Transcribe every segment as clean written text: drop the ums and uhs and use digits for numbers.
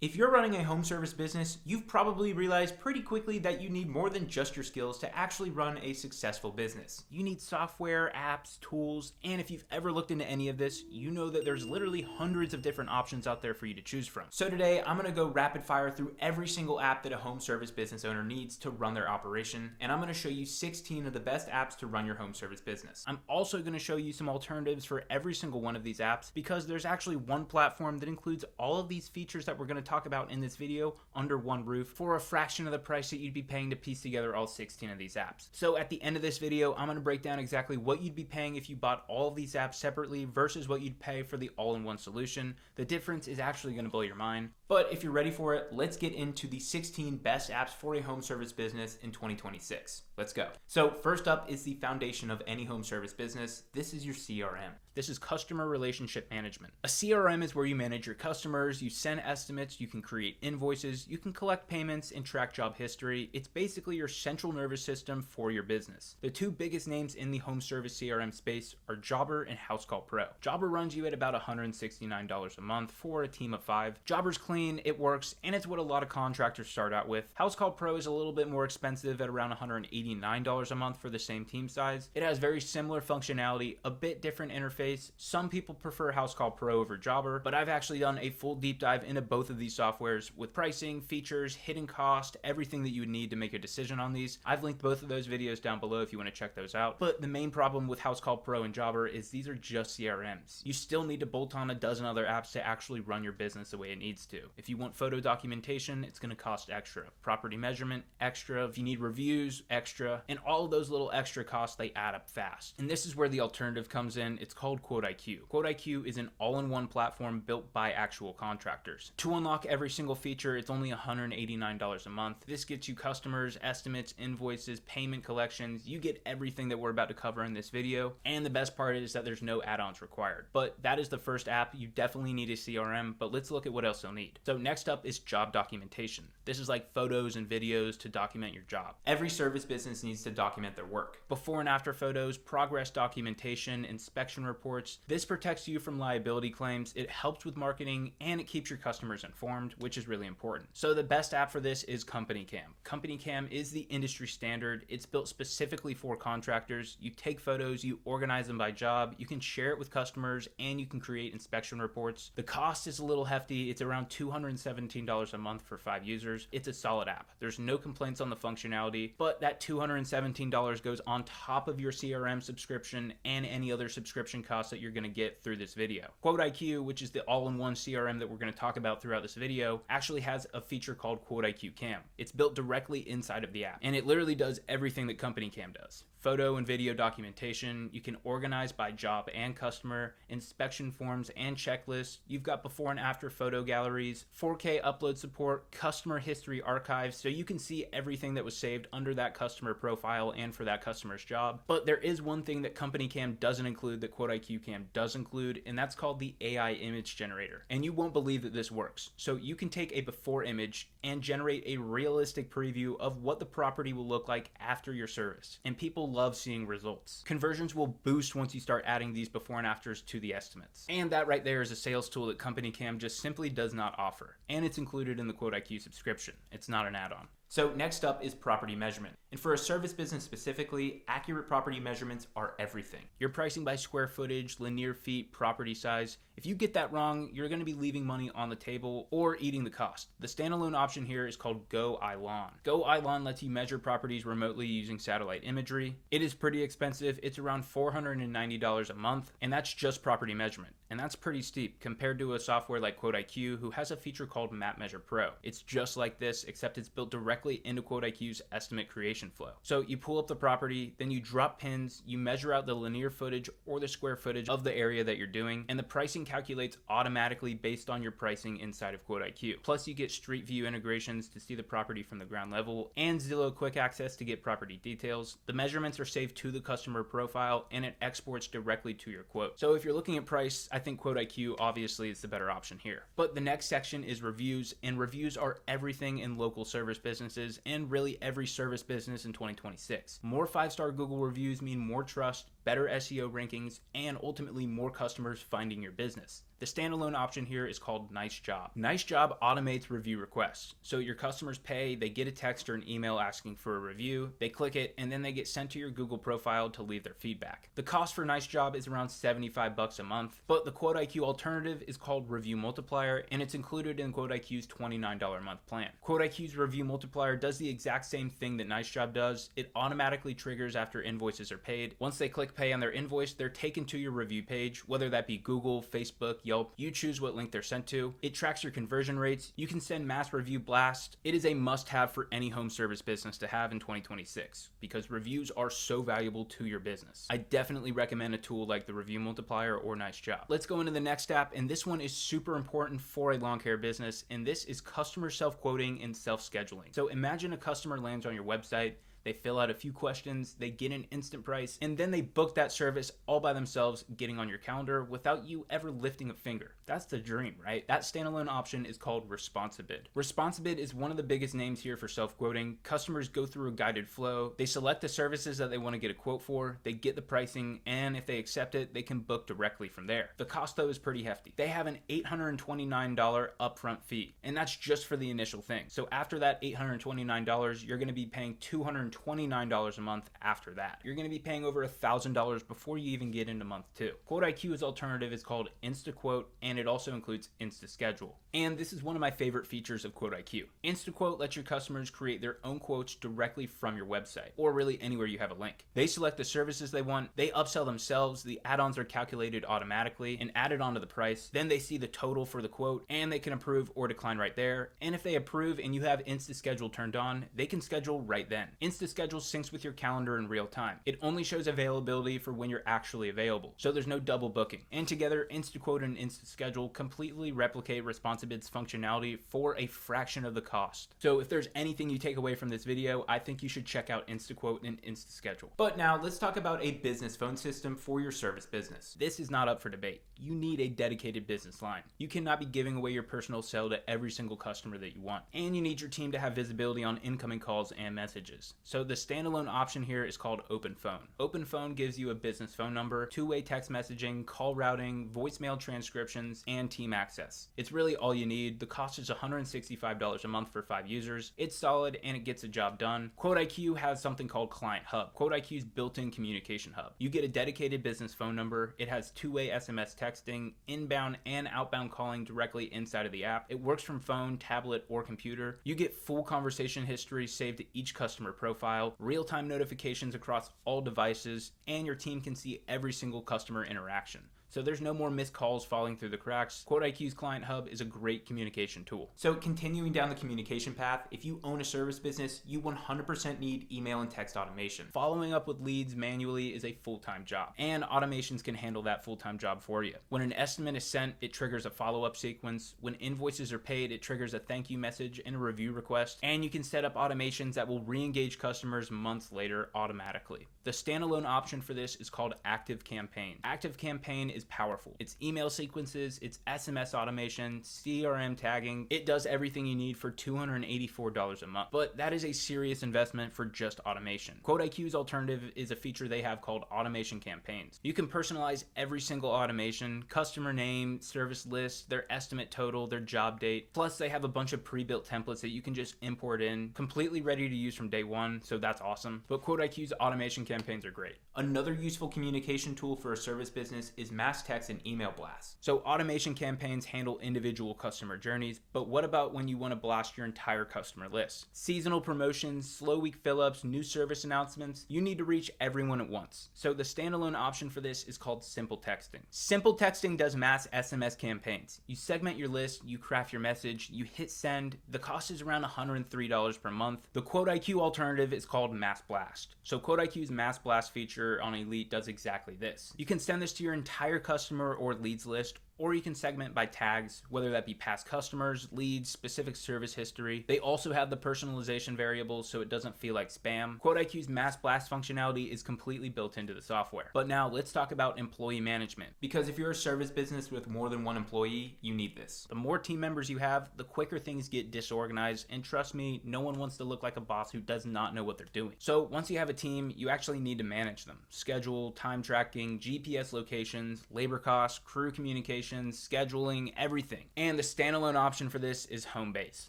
If you're running a home service business, you've probably realized pretty quickly that you need more than just your skills to actually run a successful business. You need software, apps, tools, and if you've ever looked into any of this, you know that there's literally hundreds of different options out there for you to choose from. So today, I'm gonna go rapid fire through every single app that a home service business owner needs to run their operation, and I'm gonna show you 16 of the best apps to run your home service business. I'm also gonna show you some alternatives for every single one of these apps because there's actually one platform that includes all of these features that we're gonna talk about in this video under one roof for a fraction of the price that you'd be paying to piece together all 16 of these apps. So at the end of this video, I'm going to break down exactly what you'd be paying if you bought all of these apps separately versus what you'd pay for the all-in-one solution. The difference is actually going to blow your mind. But if you're ready for it, let's get into the 16 best apps for a home service business in 2026. Let's go. So first up is the foundation of any home service business. This is your CRM. This is customer relationship management. A CRM is where you manage your customers, you send estimates, you can create invoices, you can collect payments and track job history. It's basically your central nervous system for your business. The two biggest names in the home service CRM space are Jobber and Housecall Pro. Jobber runs you at about $169 a month for a team of 5. Jobber's clean, it works, and it's what a lot of contractors start out with. Housecall Pro is a little bit more expensive at around $189 a month for the same team size. It has very similar functionality, a bit different interface. Some people prefer Housecall Pro over Jobber, but I've actually done a full deep dive into both of these softwares with pricing, features, hidden cost, everything that you would need to make a decision on these. I've linked both of those videos down below if you want to check those out. But the main problem with Housecall Pro and Jobber is these are just CRMs. You still need to bolt on a dozen other apps to actually run your business the way it needs to. If you want photo documentation, it's going to cost extra. Property measurement, extra. If you need reviews, extra. And all of those little extra costs, they add up fast. And this is where the alternative comes in. It's called QuoteIQ. QuoteIQ is an all-in-one platform built by actual contractors. To unlock every single feature, it's only $189 a month. This gets you customers, estimates, invoices, payment collections. You get everything that we're about to cover in this video. And the best part is that there's no add-ons required. But that is the first app. You definitely need a CRM, but let's look at what else you'll need. So next up is job documentation. This is like photos and videos to document your job. Every service business needs to document their work. Before and after photos, progress documentation, inspection reports. This protects you from liability claims, it helps with marketing, and it keeps your customers informed, which is really important. So the best app for this is CompanyCam. CompanyCam is the industry standard. It's built specifically for contractors. You take photos, you organize them by job, you can share it with customers, and you can create inspection reports. The cost is a little hefty. It's around $217 a month for 5 users. It's a solid app. There's no complaints on the functionality, but that $217 goes on top of your CRM subscription and any other subscription costs that you're going to get through this video. QuoteIQ, which is the all-in-one CRM that we're going to talk about throughout this video, actually has a feature called QuoteIQ Cam. It's built directly inside of the app, and it literally does everything that CompanyCam does. Photo and video documentation, you can organize by job and customer, inspection forms and checklists, you've got before and after photo galleries, 4K upload support, customer history archives, so you can see everything that was saved under that customer profile and for that customer's job. But there is one thing that CompanyCam doesn't include that QuoteIQ Cam does include, and that's called the AI image generator. And you won't believe that this works. So you can take a before image and generate a realistic preview of what the property will look like after your service. And people love seeing results. Conversions will boost once you start adding these before and afters to the estimates. And that right there is a sales tool that CompanyCam just simply does not offer. And it's included in the QuoteIQ subscription. It's not an add-on. So next up is property measurement. And for a service business specifically, accurate property measurements are everything. You're pricing by square footage, linear feet, property size. If you get that wrong, you're going to be leaving money on the table or eating the cost. The standalone option here is called GoILON. GoILON lets you measure properties remotely using satellite imagery. It is pretty expensive. It's around $490 a month, and that's just property measurement. And that's pretty steep compared to a software like QuoteIQ, who has a feature called Map Measure Pro. It's just like this, except it's built directly into QuoteIQ's estimate creation flow. So you pull up the property, then you drop pins, you measure out the linear footage or the square footage of the area that you're doing, and the pricing calculates automatically based on your pricing inside of QuoteIQ. Plus you get Street View integrations to see the property from the ground level, and Zillow Quick Access to get property details. The measurements are saved to the customer profile, and it exports directly to your quote. So if you're looking at price, I think QuoteIQ obviously is the better option here. But the next section is reviews, and reviews are everything in local service businesses and really every service business in 2026. More 5-star Google reviews mean more trust, better SEO rankings, and ultimately more customers finding your business. The standalone option here is called Nice Job. Nice Job automates review requests. So your customers pay, they get a text or an email asking for a review, they click it, and then they get sent to your Google profile to leave their feedback. The cost for Nice Job is around $75 a month, but the QuoteIQ alternative is called Review Multiplier, and it's included in QuoteIQ's $29 a month plan. QuoteIQ's Review Multiplier does the exact same thing that Nice Job does. It automatically triggers after invoices are paid. Once they click pay on their invoice, they're taken to your review page, whether that be Google, Facebook, Yelp. You choose what link they're sent to. It tracks your conversion rates. You can send mass review blast. It is a must-have for any home service business to have in 2026 because reviews are so valuable to your business. I definitely recommend a tool like the Review Multiplier or Nice Job. Let's go into the next app, and this one is super important for a lawn care business, and this is customer self-quoting and self-scheduling. So imagine a customer lands on your website, they fill out a few questions, they get an instant price, and then they book that service all by themselves, getting on your calendar without you ever lifting a finger. That's the dream, right? That standalone option is called ResponsiBid. ResponsiBid is one of the biggest names here for self-quoting. Customers go through a guided flow, they select the services that they want to get a quote for, they get the pricing, and if they accept it, they can book directly from there. The cost though is pretty hefty. They have an $829 upfront fee, and that's just for the initial thing. So after that $829, you're going to be paying $229 a month after that. You're going to be paying over $1,000 before you even get into month 2. QuoteIQ's alternative is called InstaQuote, and it also includes InstaSchedule. And this is one of my favorite features of QuoteIQ. InstaQuote lets your customers create their own quotes directly from your website, or really anywhere you have a link. They select the services they want, they upsell themselves, the add-ons are calculated automatically and added onto the price, then they see the total for the quote, and they can approve or decline right there. And if they approve and you have InstaSchedule turned on, they can schedule right then. InstaSchedule syncs with your calendar in real time. It only shows availability for when you're actually available, so there's no double booking. And together, InstaQuote and InstaSchedule completely replicate ResponsiBid's functionality for a fraction of the cost. So if there's anything you take away from this video, I think you should check out InstaQuote and InstaSchedule. But now let's talk about a business phone system for your service business. This is not up for debate. You need a dedicated business line. You cannot be giving away your personal cell to every single customer that you want. And you need your team to have visibility on incoming calls and messages. So the standalone option here is called Open Phone. Open Phone gives you a business phone number, two-way text messaging, call routing, voicemail transcriptions, and team access. It's really all you need. The cost is $165 a month for 5 users. It's solid and it gets the job done. QuoteIQ has something called Client Hub, QuoteIQ's built-in communication hub. You get a dedicated business phone number. It has two-way SMS texting, inbound and outbound calling directly inside of the app. It works from phone, tablet, or computer. You get full conversation history saved to each customer profile, real-time notifications across all devices, and your team can see every single customer interaction. So there's no more missed calls falling through the cracks. QuoteIQ's Client Hub is a great communication tool. So continuing down the communication path, if you own a service business, you 100% need email and text automation. Following up with leads manually is a full-time job, and automations can handle that full-time job for you. When an estimate is sent, it triggers a follow-up sequence. When invoices are paid, it triggers a thank you message and a review request, and you can set up automations that will re-engage customers months later automatically. The standalone option for this is called Active Campaign. Active Campaign is powerful. It's email sequences, it's SMS automation, CRM tagging. It does everything you need for $284 a month. But that is a serious investment for just automation. QuoteIQ's alternative is a feature they have called Automation Campaigns. You can personalize every single automation, customer name, service list, their estimate total, their job date. Plus they have a bunch of pre-built templates that you can just import in, completely ready to use from day one, so that's awesome. But QuoteIQ's automation campaigns are great. Another useful communication tool for a service business is mass text and email blasts. So automation campaigns handle individual customer journeys, but what about when you want to blast your entire customer list? Seasonal promotions, slow week fill-ups, new service announcements, you need to reach everyone at once. So the standalone option for this is called Simple Texting. Simple Texting does mass SMS campaigns. You segment your list, you craft your message, you hit send. The cost is around $103 per month. The QuoteIQ alternative is called Mass Blast. So QuoteIQ's Mass Blast feature on Elite does exactly this. You can send this to your entire customer or leads list, or you can segment by tags, whether that be past customers, leads, specific service history. They also have the personalization variables so it doesn't feel like spam. QuoteIQ's Mass Blast functionality is completely built into the software. But now let's talk about employee management. Because if you're a service business with more than one employee, you need this. The more team members you have, the quicker things get disorganized, and trust me, no one wants to look like a boss who does not know what they're doing. So once you have a team, you actually need to manage them. Schedule, time tracking, GPS locations, labor costs, crew communication, communications, scheduling, everything. And the standalone option for this is Homebase.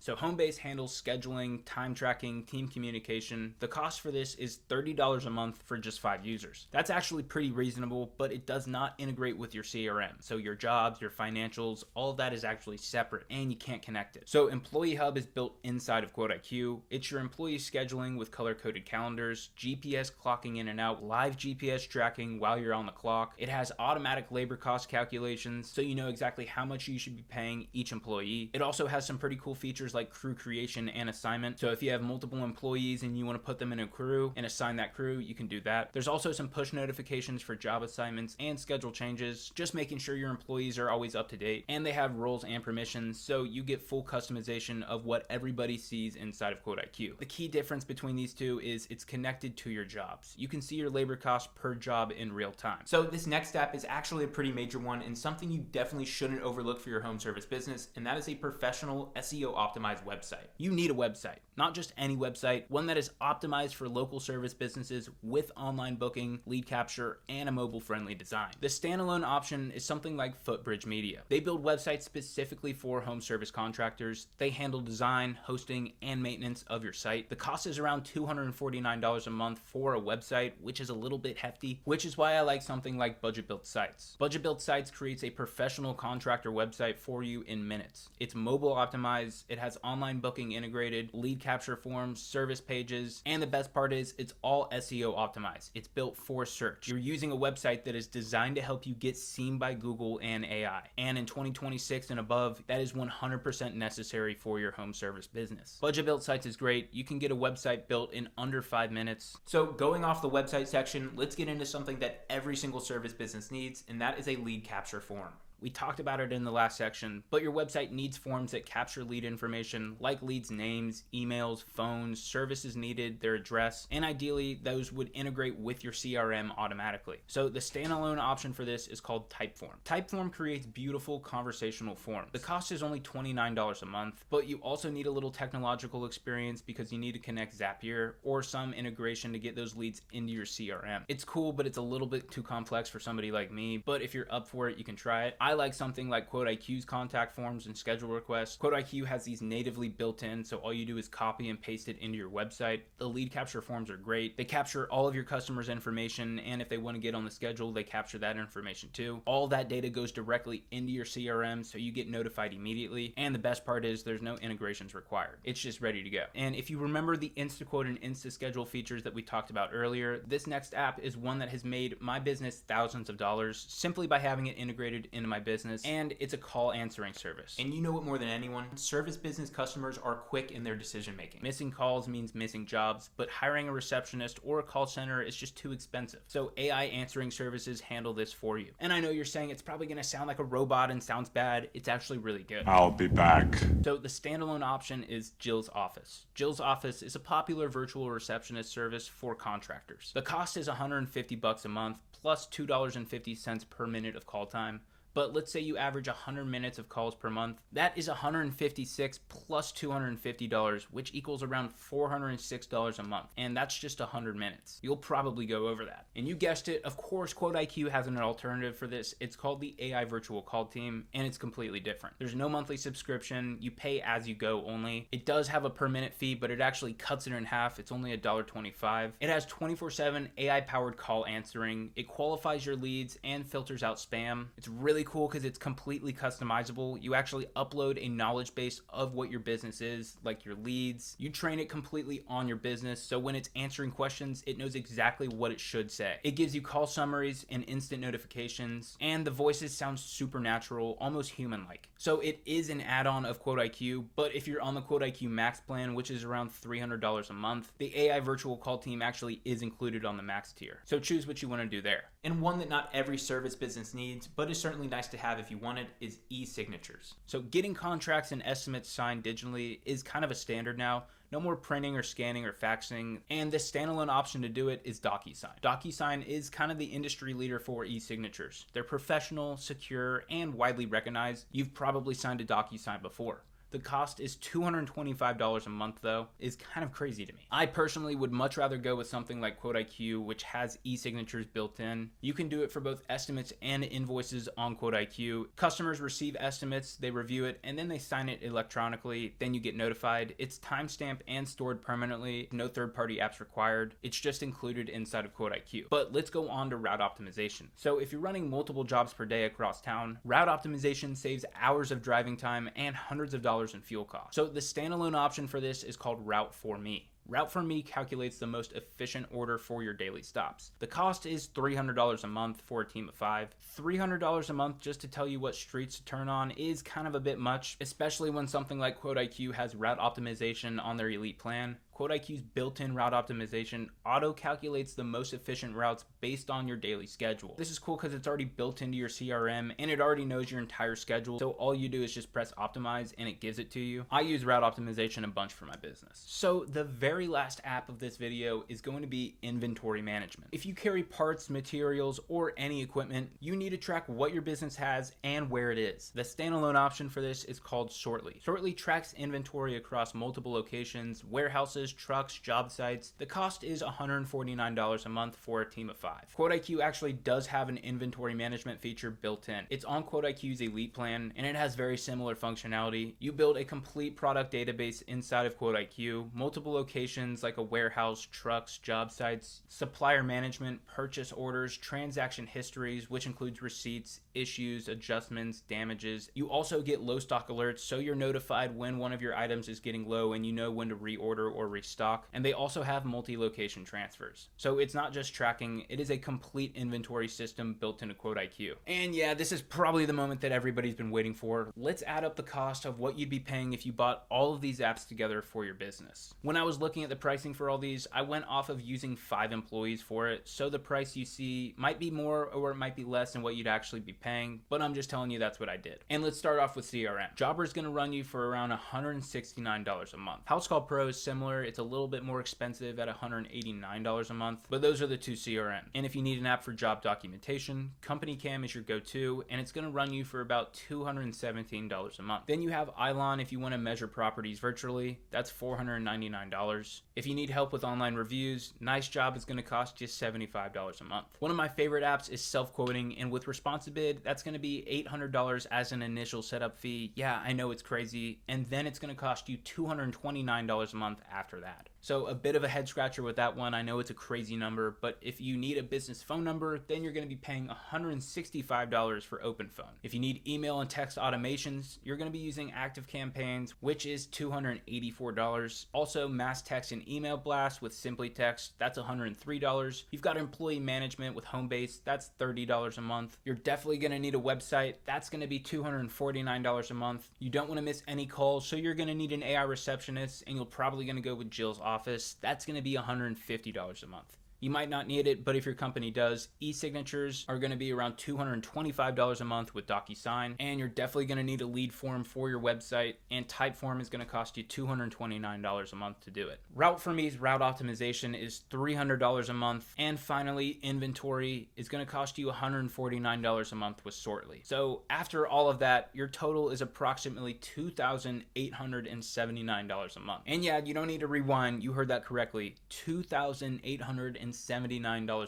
So Homebase handles scheduling, time tracking, team communication. The cost for this is $30 a month for just 5 users. That's actually pretty reasonable, but it does not integrate with your CRM. So your jobs, your financials, all of that is actually separate and you can't connect it. So Employee Hub is built inside of QuoteIQ. It's your employee scheduling with color-coded calendars, GPS clocking in and out, live GPS tracking while you're on the clock. It has automatic labor cost calculations, so you know exactly how much you should be paying each employee. It also has some pretty cool features like crew creation and assignment. So if you have multiple employees and you want to put them in a crew and assign that crew, you can do that. There's also some push notifications for job assignments and schedule changes, just making sure your employees are always up to date. And they have roles and permissions, so you get full customization of what everybody sees inside of QuoteIQ. The key difference between these two is it's connected to your jobs. You can see your labor costs per job in real time. So this next step is actually a pretty major one and something you definitely shouldn't overlook for your home service business, and that is a professional SEO optimized website. You need a website, not just any website, one that is optimized for local service businesses with online booking, lead capture, and a mobile friendly design. The standalone option is something like Footbridge Media. They build websites specifically for home service contractors. They handle design, hosting, and maintenance of your site. The cost is around $249 a month for a website, which is a little bit hefty, which is why I like something like Budget Built Sites. Budget Built Sites creates a professional contractor website for you in minutes. It's mobile optimized, it has online booking integrated, lead capture forms, service pages, and the best part is it's all SEO optimized. It's built for search. You're using a website that is designed to help you get seen by Google and AI. And in 2026 and above, that is 100% necessary for your home service business. Budget Built Sites is great. You can get a website built in under 5 minutes. So going off the website section, let's get into something that every single service business needs, and that is a lead capture form. We talked about it in the last section, but your website needs forms that capture lead information like leads' names, emails, phones, services needed, their address, and ideally those would integrate with your CRM automatically. So the standalone option for this is called Typeform. Typeform creates beautiful conversational forms. The cost is only $29 a month, but you also need a little technological experience because you need to connect Zapier or some integration to get those leads into your CRM. It's cool, but it's a little bit too complex for somebody like me, but if you're up for it, you can try it. I like something like QuoteIQ's contact forms and schedule requests. QuoteIQ has these natively built in, so all you do is copy and paste it into your website. The lead capture forms are great. They capture all of your customers' information, and if they want to get on the schedule, they capture that information too. All that data goes directly into your CRM, so you get notified immediately. And the best part is there's no integrations required. It's just ready to go. And if you remember the InstaQuote and InstaSchedule features that we talked about earlier, this next app is one that has made my business thousands of dollars simply by having it integrated into my business, and it's a call answering service. And you know it more than anyone, service business customers are quick in their decision making. Missing calls means missing jobs, but hiring a receptionist or a call center is just too expensive. So AI answering services handle this for you. And I know you're saying it's probably going to sound like a robot and sounds bad. It's actually really good. I'll be back. So the standalone option is Jill's Office. Jill's Office is a popular virtual receptionist service for contractors. The cost is $150 a month plus $2.50 per minute of call time. But let's say you average 100 minutes of calls per month. That is $156 plus $250, which equals around $406 a month. And that's just 100 minutes. You'll probably go over that. And you guessed it, of course, QuoteIQ has an alternative for this. It's called the AI Virtual Call Team, and it's completely different. There's no monthly subscription. You pay as you go only. It does have a per minute fee, but it actually cuts it in half. It's only $1.25. It has 24/7 AI-powered call answering. It qualifies your leads and filters out spam. It's really cool because it's completely customizable. You actually upload a knowledge base of what your business is, like your leads. You train it completely on your business, so when it's answering questions, it knows exactly what it should say. It gives you call summaries and instant notifications, and the voices sound supernatural, almost human-like. So it is an add-on of QuoteIQ, but if you're on the QuoteIQ Max plan, which is around $300 a month, the AI Virtual Call Team actually is included on the Max tier. So choose what you want to do there. And one that not every service business needs, but is certainly nice to have if you want it, is e-signatures. So getting contracts and estimates signed digitally is kind of a standard now. No more printing or scanning or faxing, and the standalone option to do it is DocuSign. DocuSign is kind of the industry leader for e-signatures. They're professional, secure, and widely recognized. You've probably signed a DocuSign before. The cost is $225 a month though, is kind of crazy to me. I personally would much rather go with something like QuoteIQ, which has e-signatures built in. You can do it for both estimates and invoices on QuoteIQ. Customers receive estimates, they review it, and then they sign it electronically. Then you get notified. It's timestamped and stored permanently. No third-party apps required. It's just included inside of QuoteIQ. But let's go on to route optimization. So if you're running multiple jobs per day across town, route optimization saves hours of driving time and hundreds of dollars in fuel costs. So the standalone option for this is called Route for Me. Route for Me calculates the most efficient order for your daily stops. The cost is $300 a month for a team of 5. $300 a month just to tell you what streets to turn on is kind of a bit much, especially when something like QuoteIQ has route optimization on their elite plan. QuoteIQ's built-in route optimization auto-calculates the most efficient routes based on your daily schedule. This is cool because it's already built into your CRM and it already knows your entire schedule. So all you do is just press optimize and it gives it to you. I use route optimization a bunch for my business. So the very last app of this video is going to be inventory management. If you carry parts, materials, or any equipment, you need to track what your business has and where it is. The standalone option for this is called Sortly. Sortly tracks inventory across multiple locations, warehouses, trucks, job sites. The cost is $149 a month for a team of 5. QuoteIQ actually does have an inventory management feature built in. It's on QuoteIQ's elite plan and it has very similar functionality. You build a complete product database inside of QuoteIQ, multiple locations like a warehouse, trucks, job sites, supplier management, purchase orders, transaction histories, which includes receipts, issues, adjustments, damages. You also get low stock alerts, so you're notified when one of your items is getting low and you know when to reorder or restock. And they also have multi-location transfers. So it's not just tracking, it is a complete inventory system built into QuoteIQ. And yeah, this is probably the moment that everybody's been waiting for. Let's add up the cost of what you'd be paying if you bought all of these apps together for your business. When I was looking at the pricing for all these, I went off of using 5 employees for it. So the price you see might be more or it might be less than what you'd actually be paying, but I'm just telling you that's what I did. And let's start off with CRM. Jobber's gonna run you for around $169 a month. Housecall Pro is similar. It's a little bit more expensive at $189 a month, but those are the 2 CRM. And if you need an app for job documentation, CompanyCam is your go-to, and it's gonna run you for about $217 a month. Then you have Ilon if you wanna measure properties virtually. That's $499. If you need help with online reviews, Nice Job is gonna cost you $75 a month. One of my favorite apps is self-quoting, and with ResponsiBid, that's gonna be $800 as an initial setup fee. Yeah, I know it's crazy. And then it's gonna cost you $229 a month after that. So a bit of a head scratcher with that one. I know it's a crazy number, but if you need a business phone number, then you're going to be paying $165 for open phone. If you need email and text automations, you're going to be using Active Campaigns, which is $284. Also mass text and email blast with Simply Text, that's $103. You've got employee management with Homebase, that's $30 a month. You're definitely going to need a website, that's going to be $249 a month. You don't want to miss any calls, so you're going to need an AI receptionist, and you're probably going to go with Jill's office. That's going to be $150 a month. You might not need it, but if your company does, e-signatures are going to be around $225 a month with DocuSign, and you're definitely going to need a lead form for your website, and Typeform is going to cost you $229 a month to do it. Route for Me's route optimization is $300 a month, and finally, inventory is going to cost you $149 a month with Sortly. So after all of that, your total is approximately $2,879 a month. And yeah, you don't need to rewind. You heard that correctly. $2,879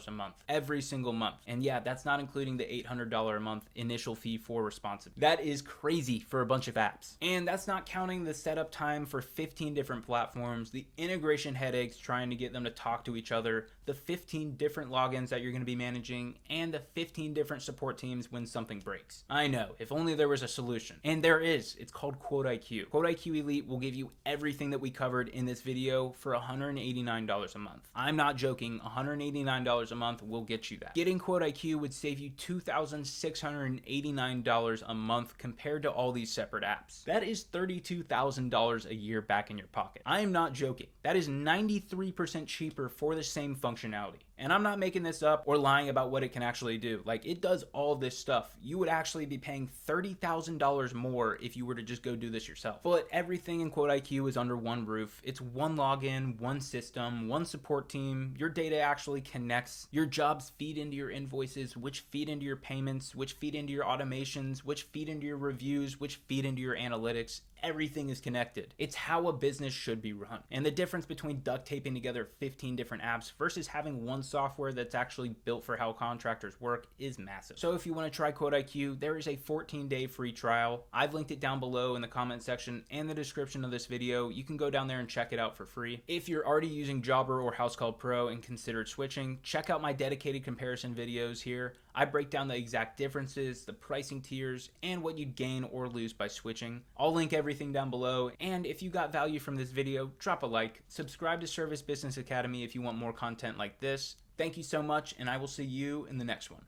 a month every single month. And yeah, that's not including the $800 a month initial fee for ResponsiBid. That is crazy for a bunch of apps. And that's not counting the setup time for 15 different platforms, the integration headaches trying to get them to talk to each other, the 15 different logins that you're going to be managing, and the 15 different support teams when something breaks. I know, if only there was a solution. And there is. It's called QuoteIQ. QuoteIQ Elite will give you everything that we covered in this video for $189 a month. I'm not joking, $189 a month will get you that. Getting QuoteIQ would save you $2,689 a month compared to all these separate apps. That is $32,000 a year back in your pocket. I am not joking. That is 93% cheaper for the same functionality. And I'm not making this up or lying about what it can actually do. Like, it does all this stuff. You would actually be paying $30,000 more if you were to just go do this yourself. But everything in QuoteIQ is under one roof. It's one login, one system, one support team. Your data actually connects. Your jobs feed into your invoices, which feed into your payments, which feed into your automations, which feed into your reviews, which feed into your analytics. everything is connected. It's how a business should be run. And the difference between duct taping together 15 different apps versus having one software that's actually built for how contractors work is massive. So if you want to try QuoteIQ, there is a 14-day free trial. I've linked it down below in the comment section and the description of this video. You can go down there and check it out for free. If you're already using Jobber or Housecall Pro and considered switching, check out my dedicated comparison videos here. I break down the exact differences, the pricing tiers, and what you'd gain or lose by switching. I'll link everything down below, and if you got value from this video, drop a like. Subscribe to Service Business Academy if you want more content like this. Thank you so much, and I will see you in the next one.